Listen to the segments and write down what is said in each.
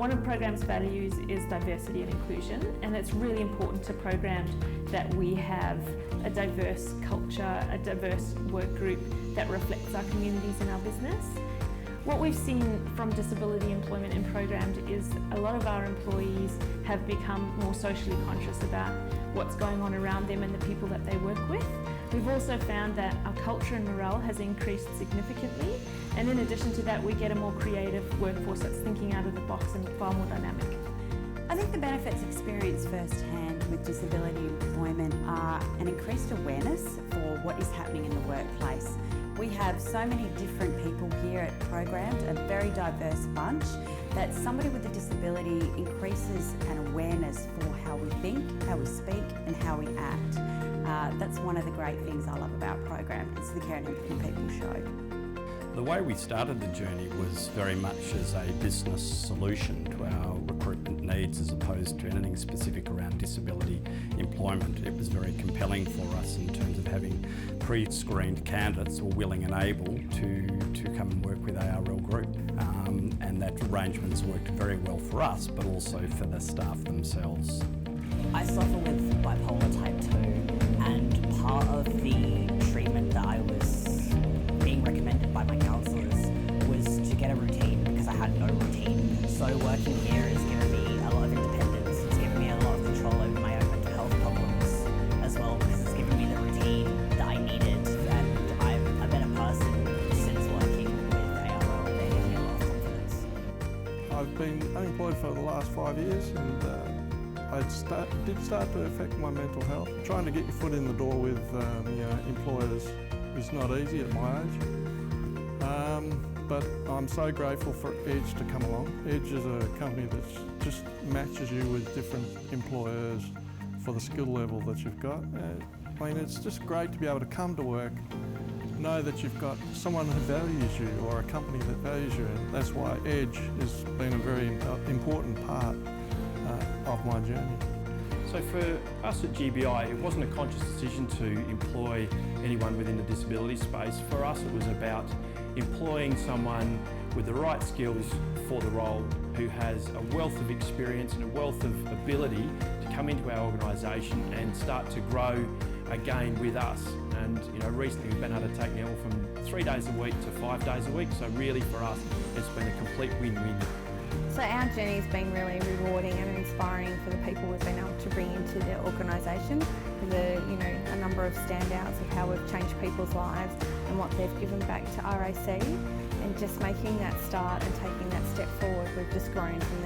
One of the program's values is diversity and inclusion, and it's really important to programs that we have a diverse culture, a diverse work group that reflects our communities and our business. What we've seen from disability employment in programs is a lot of our employees have become more socially conscious about what's going on around them and the people that they work with. We've also found that our culture and morale has increased significantly, and in addition to that we get a more creative workforce that's thinking out of the box and far more dynamic. I think the benefits experienced firsthand with disability employment are an increased awareness for what is happening in the workplace. We have so many different people here at Programs, a very diverse bunch, that somebody with a disability increases an awareness for how we think, how we speak and how we act. That's one of the great things I love about Programs. It's the care and empathy people show. The way we started the journey was very much as a business solution to our recruitment needs as opposed to anything specific around disability employment. It was very compelling for us in terms of having pre-screened candidates who were willing and able to come and work with ARL Group. And that arrangement's worked very well for us, but also for the staff themselves. I suffer with bipolar type 2, and part of the treatment that I was being recommended by my counsellors was to get a routine because I had no routine. So working here has given me a lot of independence. It's given me a lot of control over my own mental health problems as well, because it's given me the routine that I needed, and I'm a better person since working with ARL. They give me a lot of confidence. I've been unemployed for the last 5 years, and it did start to affect my mental health. Trying to get your foot in the door with employers is not easy at my age. But I'm so grateful for Edge to come along. Edge is a company that just matches you with different employers for the skill level that you've got. I mean, it's just great to be able to come to work, know that you've got someone who values you or a company that values you, and that's why Edge has been a very important part of my journey. So for us at GBI, it wasn't a conscious decision to employ anyone within the disability space. For us it was about employing someone with the right skills for the role, who has a wealth of experience and a wealth of ability to come into our organisation and start to grow again with us. And recently we've been able to take now from 3 days a week to 5 days a week, so really for us it's been a complete win-win. So our journey has been really rewarding and inspiring for the people we've been able to bring into their organisation. There's a number of standouts of how we've changed people's lives and what they've given back to RAC, and just making that start and taking that step forward, we've just grown from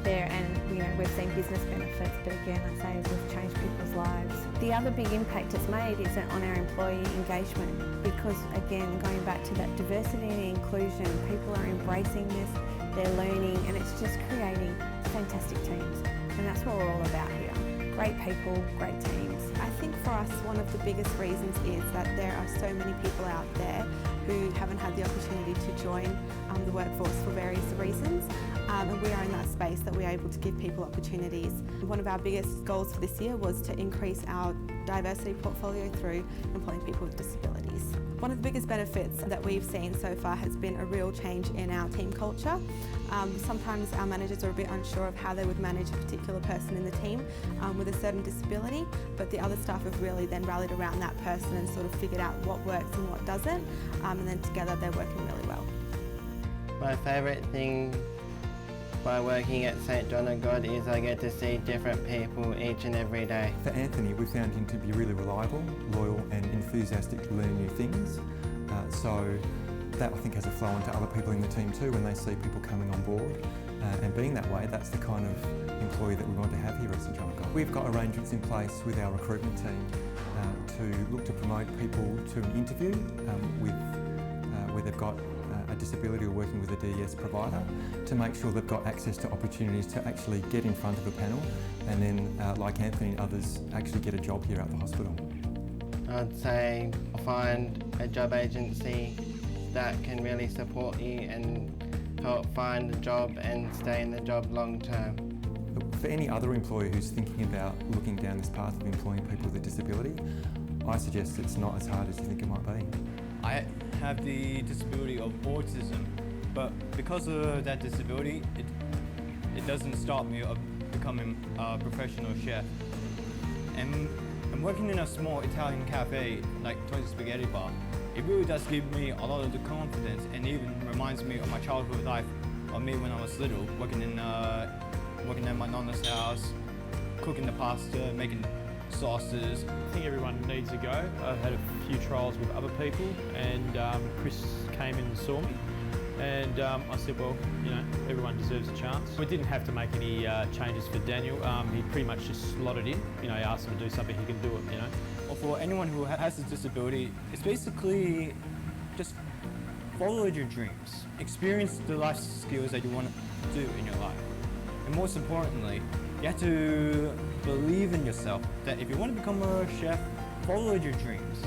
there, and we've seen business benefits, but again I say we've changed people's lives. The other big impact it's made is on our employee engagement, because again going back to that diversity and inclusion, people are embracing this, they're learning, and it's just creating fantastic teams, and that's what we're all about here. Great people, great teams. I think for us one of the biggest reasons is that there are so many people out there who haven't had the opportunity to join the workforce for various reasons, and we are in that space that we're able to give people opportunities. One of our biggest goals for this year was to increase our diversity portfolio through employing people with disabilities. One of the biggest benefits that we've seen so far has been a real change in our team culture. Sometimes our managers are a bit unsure of how they would manage a particular person in the team with a certain disability, but the other staff have really then rallied around that person and sort of figured out what works and what doesn't, and then together they're working really well. My favourite thing by working at St John of God is I get to see different people each and every day. For Anthony, we found him to be really reliable, loyal and enthusiastic to learn new things. So that I think has a flow into other people in the team too when they see people coming on board. And being that way, that's the kind of employee that we want to have here at St John of God. We've got arrangements in place with our recruitment team to look to promote people to an interview where they've got a disability or working with a DES provider, to make sure they've got access to opportunities to actually get in front of a panel, and then like Anthony and others actually get a job here at the hospital. I'd say find a job agency that can really support you and help find a job and stay in the job long term. For any other employer who's thinking about looking down this path of employing people with a disability, I suggest it's not as hard as you think it might be. I have the disability of autism, but because of that disability, it it doesn't stop me of becoming a professional chef. And working in a small Italian cafe like Tony's Spaghetti Bar, it really does give me a lot of the confidence, and even reminds me of my childhood life, of me when I was little, working at my nonna's house, cooking the pasta, making sauces. I think everyone needs a go. I've had a few trials with other people, and Chris came in and saw me, and I said, well, you know, everyone deserves a chance. We didn't have to make any changes for Daniel. He pretty much just slotted in. You know, he asked him to do something, he can do it, you know. Or for anyone who has a disability, it's basically just follow your dreams. Experience the life skills that you want to do in your life. And most importantly, you have to believe in yourself, that if you want to become a chef, follow your dreams.